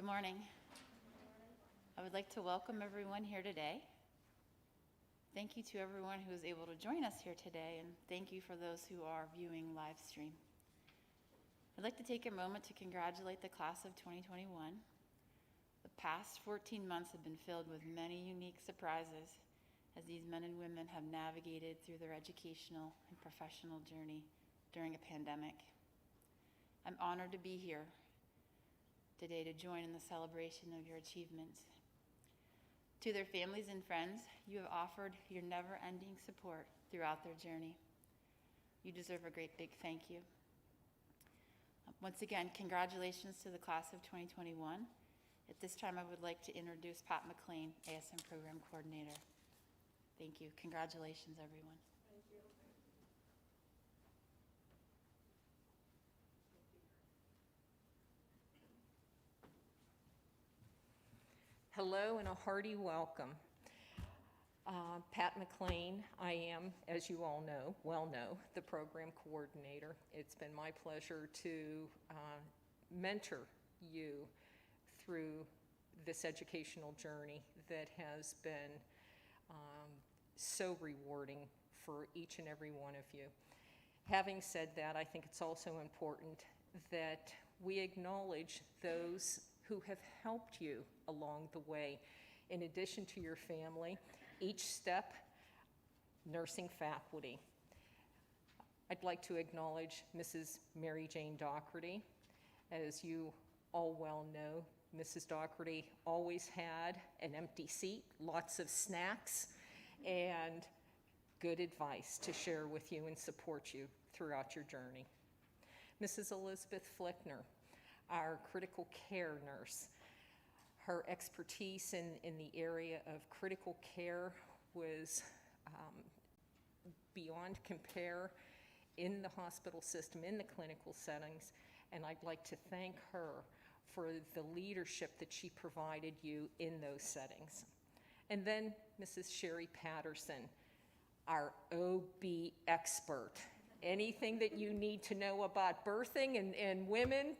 Good morning. I would like to welcome everyone here today. Thank you to everyone who is able to join us here today, and thank you for those who are viewing live stream. I'd like to take a moment to congratulate the class of 2021. The past 14 months have been filled with many unique surprises as these men and women have navigated through their educational and professional journey during a pandemic. I'm honored to be here today to join in the celebration of your achievements. To their families and friends, you have offered your never-ending support throughout their journey. You deserve a great big thank you. Once again, congratulations to the class of 2021. At this time, I would like to introduce Pat McLean, ASM Program Coordinator. Thank you. Congratulations, everyone. Thank you. Hello and a hearty welcome. Pat McLean, I am, as you all know, the program coordinator. It's been my pleasure to mentor you through this educational journey that has been so rewarding for each and every one of you. Having said that, I think it's also important that we acknowledge those who have helped you along the way. In addition to your family, each step, nursing faculty. I'd like to acknowledge Mrs. Mary Jane Doherty. As you all well know, Mrs. Doherty always had an empty seat, lots of snacks, and good advice to share with you and support you throughout your journey. Mrs. Elizabeth Flickner, our critical care nurse. Her expertise in the area of critical care was beyond compare in the hospital system, in the clinical settings, and I'd like to thank her for the leadership that she provided you in those settings. And then Mrs. Sherry Patterson, our OB expert. Anything that you need to know about birthing and women,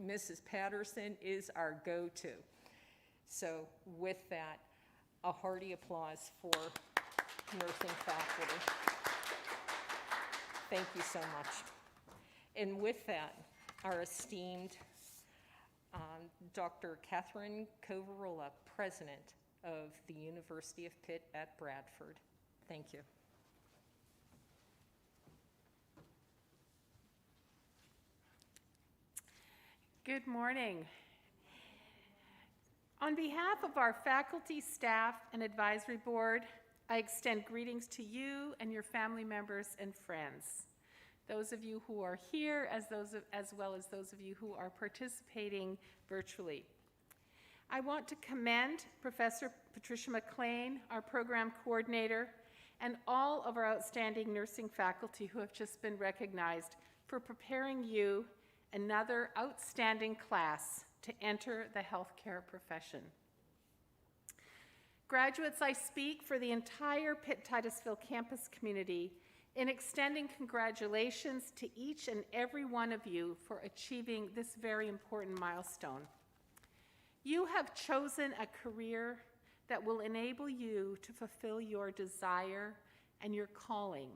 Mrs. Patterson is our go-to. So with that, a hearty applause for nursing faculty. Thank you so much. And with that, our esteemed Dr. Catherine Covarola, President of the University of Pitt at Bradford. Thank you. Good morning. On behalf of our faculty, staff, and advisory board, I extend greetings to you and your family members and friends, those of you who are here as well as those of you who are participating virtually. I want to commend Professor Patricia McLean, our program coordinator, and all of our outstanding nursing faculty who have just been recognized for preparing you, another outstanding class, to enter the healthcare profession. Graduates, I speak for the entire Pitt-Titusville campus community in extending congratulations to each and every one of you for achieving this very important milestone. You have chosen a career that will enable you to fulfill your desire and your calling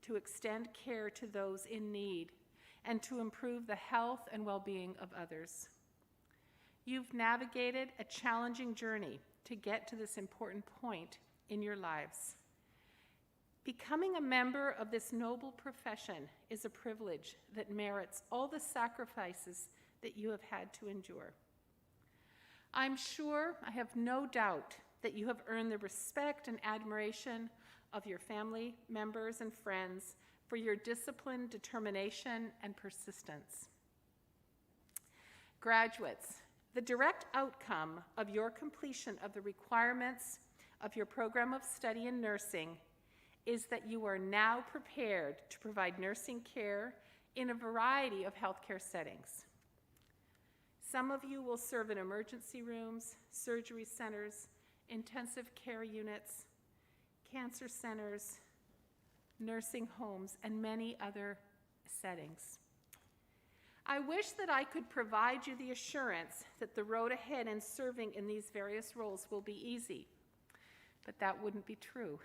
to extend care to those in need and to improve the health and well-being of others. You've navigated a challenging journey to get to this important point in your lives. Becoming a member of this noble profession is a privilege that merits all the sacrifices that you have had to endure. I'm sure, I have no doubt, that you have earned the respect and admiration of your family members and friends for your discipline, determination, and persistence. Graduates, the direct outcome of your completion of the requirements of your program of study in nursing is that you are now prepared to provide nursing care in a variety of healthcare settings. Some of you will serve in emergency rooms, surgery centers, intensive care units, cancer centers, nursing homes, and many other settings. I wish that I could provide you the assurance that the road ahead in serving in these various roles will be easy, but that wouldn't be true.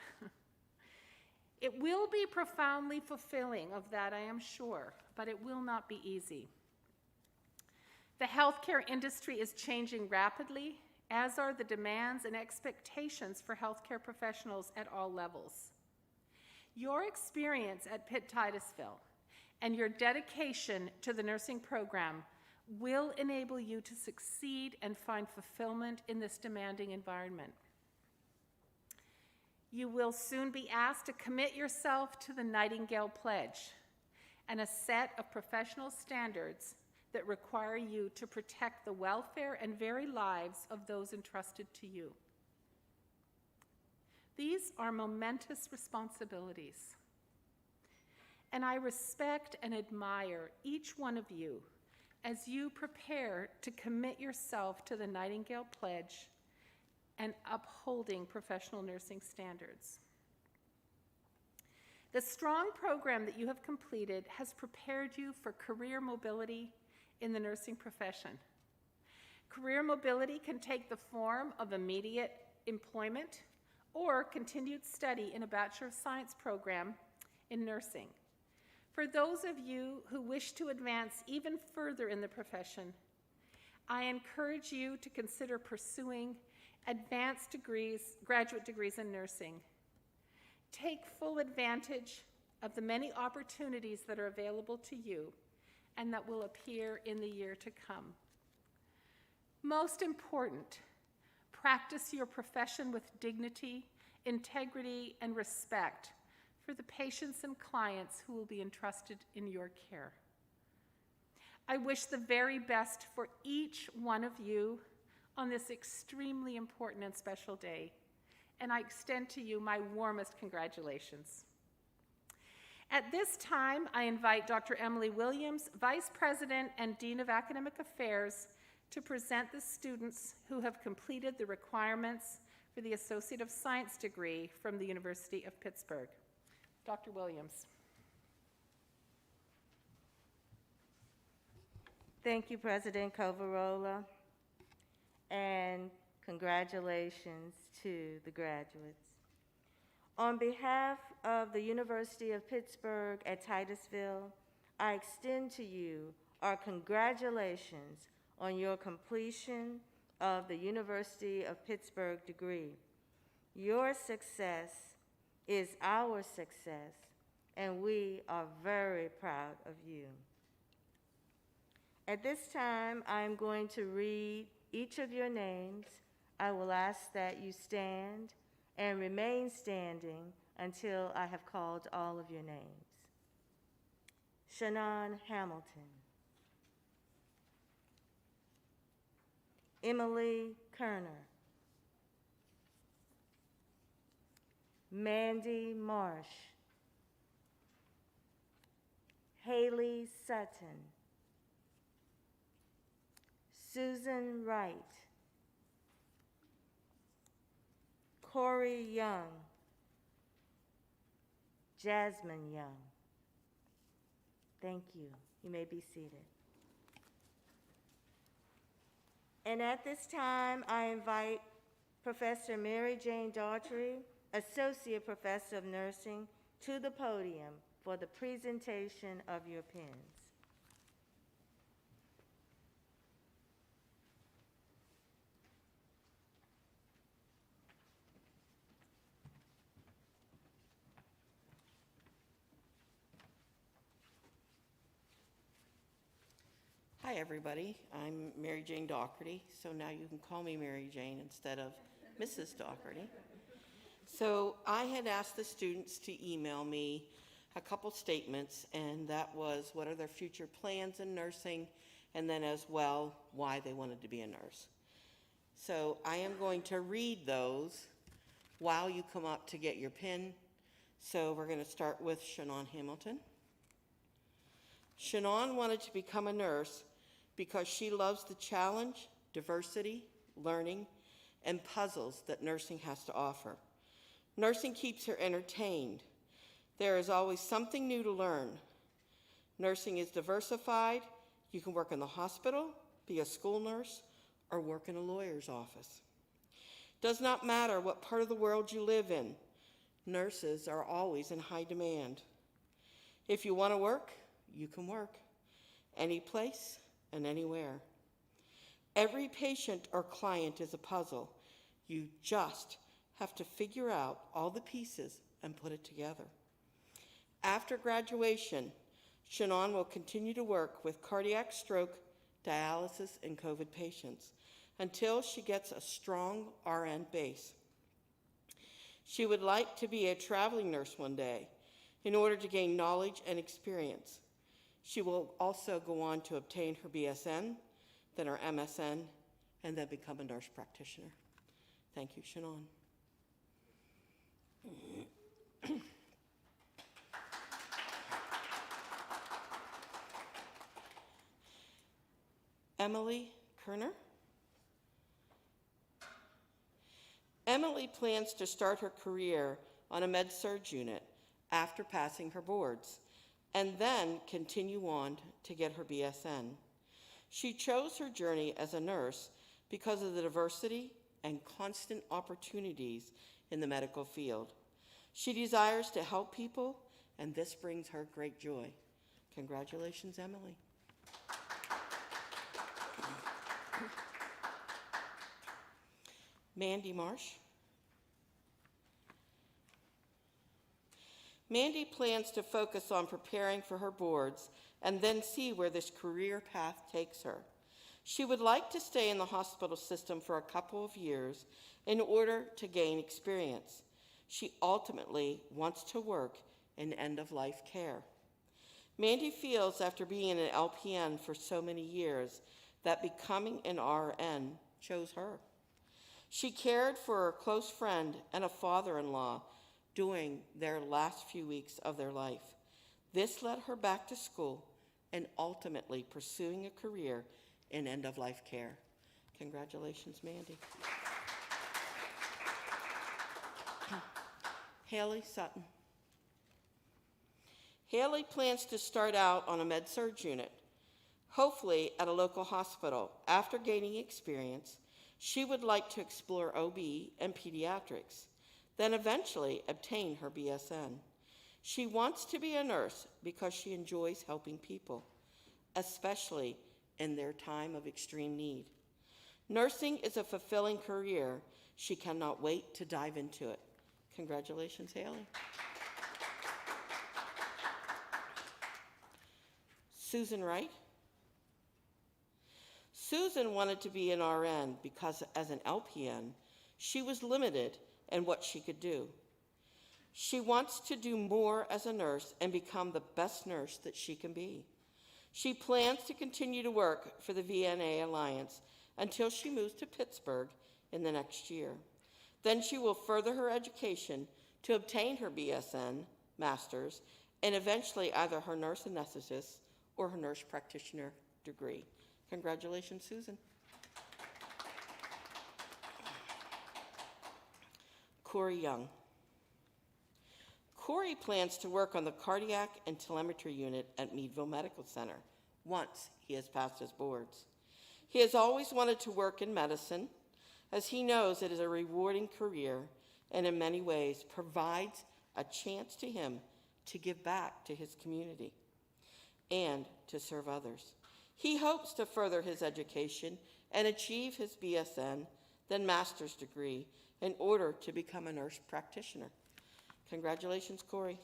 It will be profoundly fulfilling, of that I am sure, but it will not be easy. The healthcare industry is changing rapidly, as are the demands and expectations for healthcare professionals at all levels. Your experience at Pitt-Titusville and your dedication to the nursing program will enable you to succeed and find fulfillment in this demanding environment. You will soon be asked to commit yourself to the Nightingale Pledge and a set of professional standards that require you to protect the welfare and very lives of those entrusted to you. These are momentous responsibilities, and I respect and admire each one of you as you prepare to commit yourself to the Nightingale Pledge and upholding professional nursing standards. The strong program that you have completed has prepared you for career mobility in the nursing profession. Career mobility can take the form of immediate employment or continued study in a Bachelor of Science program in nursing. For those of you who wish to advance even further in the profession, I encourage you to consider pursuing advanced degrees, graduate degrees in nursing. Take full advantage of the many opportunities that are available to you and that will appear in the year to come. Most important, practice your profession with dignity, integrity, and respect for the patients and clients who will be entrusted in your care. I wish the very best for each one of you on this extremely important and special day, and I extend to you my warmest congratulations. At this time, I invite Dr. Emily Williams, Vice President and Dean of Academic Affairs, to present the students who have completed the requirements for the Associate of Science degree from the University of Pittsburgh. Dr. Williams. Thank you, President Covarola, and congratulations to the graduates. On behalf of the University of Pittsburgh at Titusville, I extend to you our congratulations on your completion of the University of Pittsburgh degree. Your success is our success, and we are very proud of you. At this time, I'm going to read each of your names. I will ask that you stand and remain standing until I have called all of your names. Shannon Hamilton. Emily Kerner. Mandy Marsh. Haley Sutton. Susan Wright. Corey Young. Jasmine Young. Thank you. You may be seated. And at this time, I invite Professor Mary Jane Daughtry, Associate Professor of Nursing, to the podium for the presentation of your pins. Hi, everybody. I'm Mary Jane Daugherty, so now you can call me Mary Jane instead of Mrs. Daugherty. So I had asked the students to email me a couple statements, and that was what are their future plans in nursing, and then as well, why they wanted to be a nurse. So I am going to read those while you come up to get your pin. So we're going to start with Shannon Hamilton. Shannon wanted to become a nurse because she loves the challenge, diversity, learning, and puzzles that nursing has to offer. Nursing keeps her entertained. There is always something new to learn. Nursing is diversified You can work in the hospital, be a school nurse, or work in a lawyer's office. Does not matter what part of the world you live in, nurses are always in high demand. If you want to work, you can work, any place and anywhere. Every patient or client is a puzzle. You just have to figure out all the pieces and put it together. After graduation, Shannon will continue to work with cardiac, stroke, dialysis, and COVID patients until she gets a strong RN base. She would like to be a traveling nurse one day in order to gain knowledge and experience. She will also go on to obtain her BSN, then her MSN, and then become a nurse practitioner. Thank you, Shannon. Emily Kerner. Emily plans to start her career on a med-surg unit after passing her boards, and then continue on to get her BSN. She chose her journey as a nurse because of the diversity and constant opportunities in the medical field. She desires to help people, and this brings her great joy. Congratulations, Emily. Mandy Marsh. Mandy plans to focus on preparing for her boards and then see where this career path takes her. She would like to stay in the hospital system for a couple of years in order to gain experience. She ultimately wants to work in end-of-life care. Mandy feels after being an LPN for so many years that becoming an RN chose her. She cared for a close friend and a father-in-law during their last few weeks of their life. This led her back to school and ultimately pursuing a career in end-of-life care. Congratulations, Mandy. Haley Sutton. Haley plans to start out on a med-surg unit, hopefully at a local hospital. After gaining experience, she would like to explore OB and pediatrics, then eventually obtain her BSN. She wants to be a nurse because she enjoys helping people, especially in their time of extreme need. Nursing is a fulfilling career. She cannot wait to dive into it. Congratulations, Haley. Susan Wright. Susan wanted to be an RN because as an LPN, she was limited in what she could do. She wants to do more as a nurse and become the best nurse that she can be. She plans to continue to work for the VNA Alliance until she moves to Pittsburgh in the next year. Then she will further her education to obtain her BSN, master's, and eventually either her nurse anesthetist or her nurse practitioner degree. Congratulations, Susan. Corey Young. Corey plans to work on the cardiac and telemetry unit at Meadville Medical Center once he has passed his boards. He has always wanted to work in medicine, as he knows it is a rewarding career and in many ways provides a chance to him to give back to his community and to serve others. He hopes to further his education and achieve his BSN, then master's degree, in order to become a nurse practitioner. Congratulations, Corey.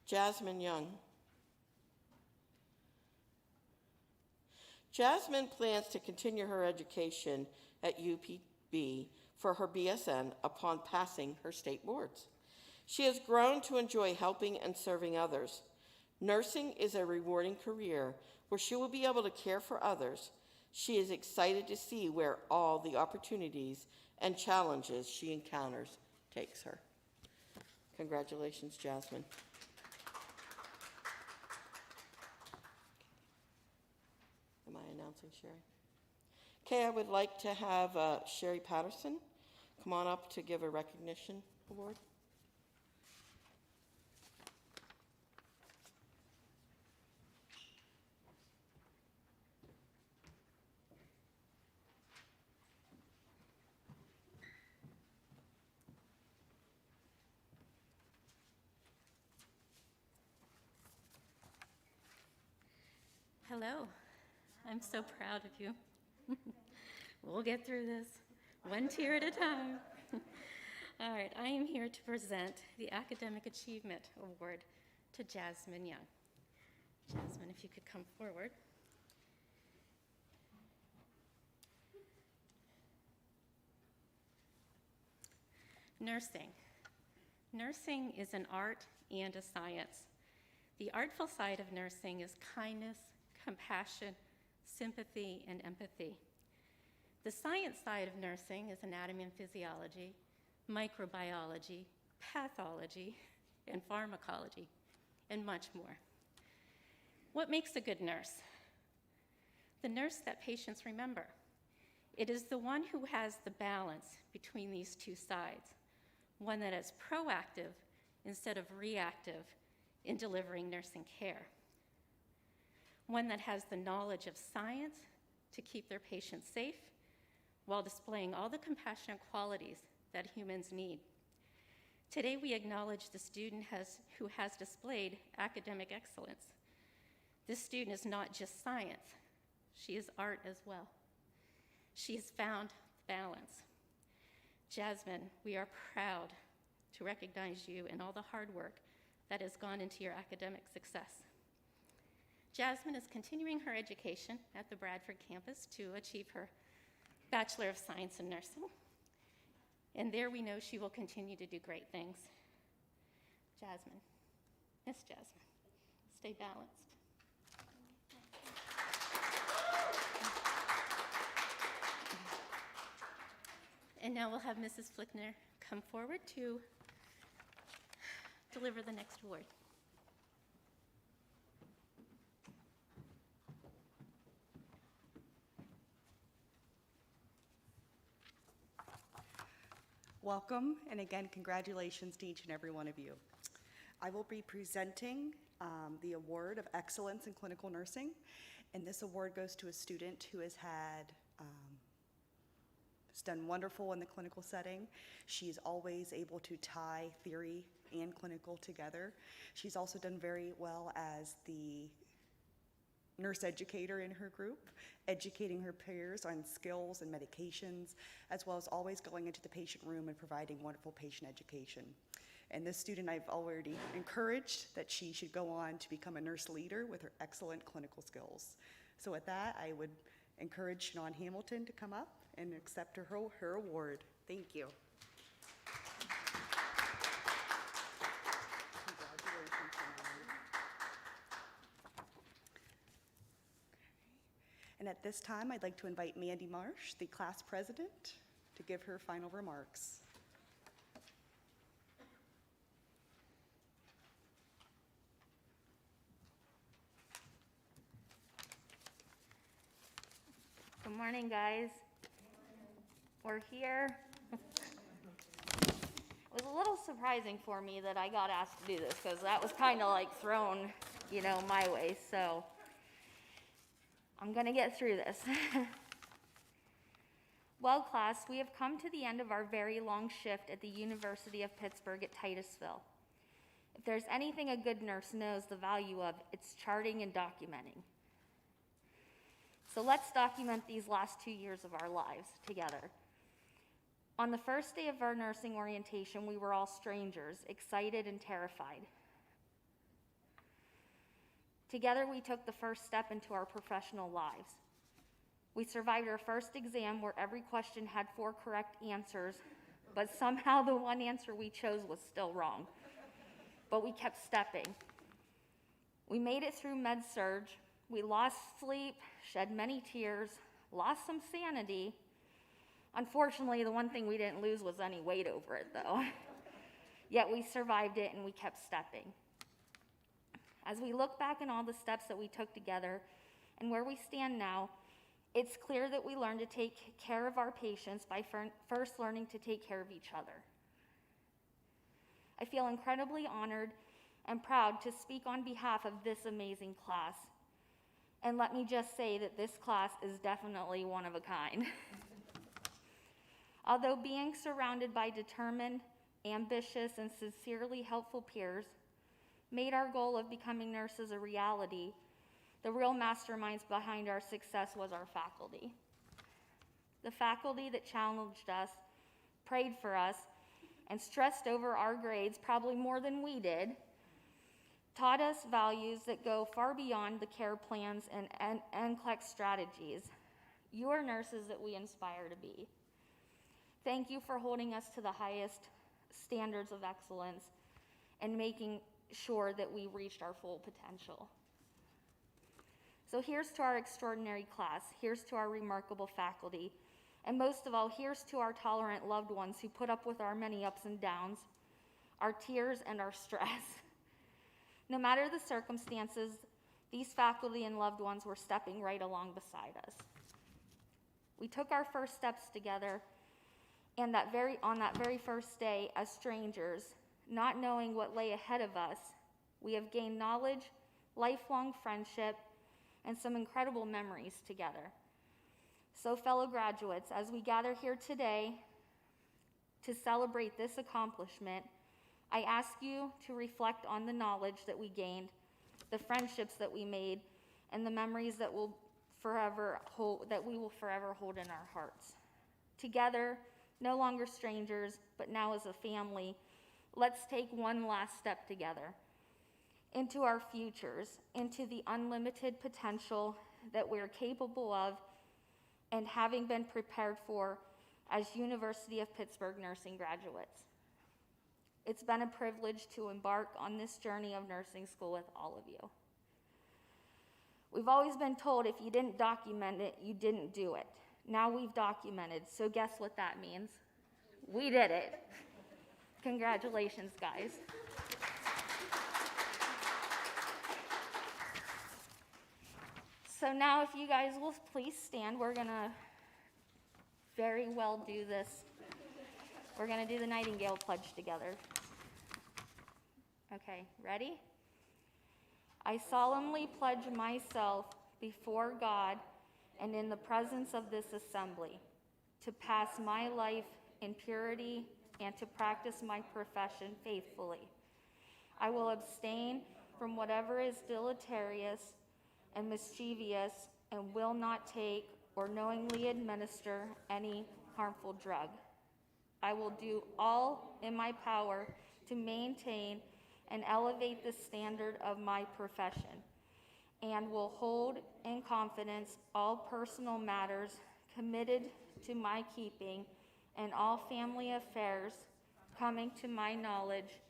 Jasmine Young. Jasmine plans to continue her education at UPB for her BSN upon passing her state boards. She has grown to enjoy helping and serving others. Nursing is a rewarding career where she will be able to care for others. She is excited to see where all the opportunities and challenges she encounters takes her. Congratulations, Jasmine. Am I announcing Sherry? Okay, I would like to have Sherry Patterson come on up to give a recognition award. Hello. I'm so proud of you. We'll get through this one tear at a time. All right, I am here to present the Academic Achievement Award to Jasmine Young. Jasmine, if you could come forward. Nursing. Nursing is an art and a science. The artful side of nursing is kindness, compassion, sympathy, and empathy. The science side of nursing is anatomy and physiology, microbiology, pathology, and pharmacology, and much more. What makes a good nurse? The nurse that patients remember. It is the one who has the balance between these two sides, one that is proactive instead of reactive in delivering nursing care, one that has the knowledge of science to keep their patients safe while displaying all the compassionate qualities that humans need. Today, we acknowledge the student who has displayed academic excellence. This student is not just science, she is art as well. She has found balance. Jasmine, we are proud to recognize you and all the hard work that has gone into your academic success. Jasmine is continuing her education at the Bradford campus to achieve her Bachelor of Science in Nursing. And there we know she will continue to do great things. Jasmine, Miss Jasmine, stay balanced. And now we'll have Mrs. Flickner come forward to deliver the next award. Welcome, and again, congratulations to each and every one of you. I will be presenting the Award of Excellence in Clinical Nursing, and this award goes to a student who has done wonderful in the clinical setting. She's always able to tie theory and clinical together. She's also done very well as the nurse educator in her group, educating her peers on skills and medications, as well as always going into the patient room and providing wonderful patient education. And this student I've already encouraged that she should go on to become a nurse leader with her excellent clinical skills. So with that, I would encourage Siobhan Hamilton to come up and accept her award. Thank you. Congratulations, Siobhan. And at this time, I'd like to invite Mandy Marsh, the class president, to give her final remarks. Good morning, guys. We're here. It was a little surprising for me that I got asked to do this because that was kind of like thrown, my way. So I'm going to get through this. Well, class, we have come to the end of our very long shift at the University of Pittsburgh at Titusville. If there's anything a good nurse knows the value of, it's charting and documenting. So let's document these last 2 years of our lives together. On the first day of our nursing orientation, we were all strangers, excited and terrified. Together, we took the first step into our professional lives. We survived our first exam where every question had 4 correct answers, but somehow the one answer we chose was still wrong. But we kept stepping. We made it through med-surg. We lost sleep, shed many tears, lost some sanity. Unfortunately, the one thing we didn't lose was any weight over it, though. Yet we survived it and we kept stepping. As we look back on all the steps that we took together and where we stand now, it's clear that we learned to take care of our patients by first learning to take care of each other. I feel incredibly honored and proud to speak on behalf of this amazing class. And let me just say that this class is definitely one of a kind. Although being surrounded by determined, ambitious, and sincerely helpful peers made our goal of becoming nurses a reality, the real masterminds behind our success was our faculty. The faculty that challenged us, prayed for us, and stressed over our grades probably more than we did, taught us values that go far beyond the care plans and NCLEX strategies. You are nurses that we aspire to be. Thank you for holding us to the highest standards of excellence and making sure that we reached our full potential. So here's to our extraordinary class. Here's to our remarkable faculty. And most of all, here's to our tolerant loved ones who put up with our many ups and downs, our tears and our stress. No matter the circumstances, these faculty and loved ones were stepping right along beside us. We took our first steps together, and on that very first day, as strangers, not knowing what lay ahead of us, we have gained knowledge, lifelong friendship, and some incredible memories together. So, fellow graduates, as we gather here today to celebrate this accomplishment, I ask you to reflect on the knowledge that we gained, the friendships that we made, and the memories that we will forever hold in our hearts. Together, no longer strangers, but now as a family, let's take one last step together into our futures, into the unlimited potential that we're capable of and having been prepared for as University of Pittsburgh nursing graduates. It's been a privilege to embark on this journey of nursing school with all of you. We've always been told if you didn't document it, you didn't do it. Now we've documented, so guess what that means? We did it. Congratulations, guys. So now if you guys will please stand, we're gonna very well do this. We're gonna do the Nightingale Pledge together. Okay, ready? I solemnly pledge myself before God and in the presence of this assembly to pass my life in purity and to practice my profession faithfully. I will abstain from whatever is deleterious and mischievous and will not take or knowingly administer any harmful drug. I will do all in my power to maintain and elevate the standard of my profession, and will hold in confidence all personal matters committed to my keeping and all family affairs coming to my knowledge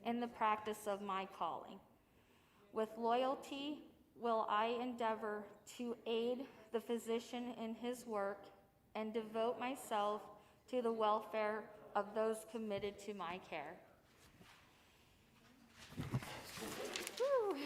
in the practice of my calling. With loyalty will I endeavor to aid the physician in his work and devote myself to the welfare of those committed to my care. Whew.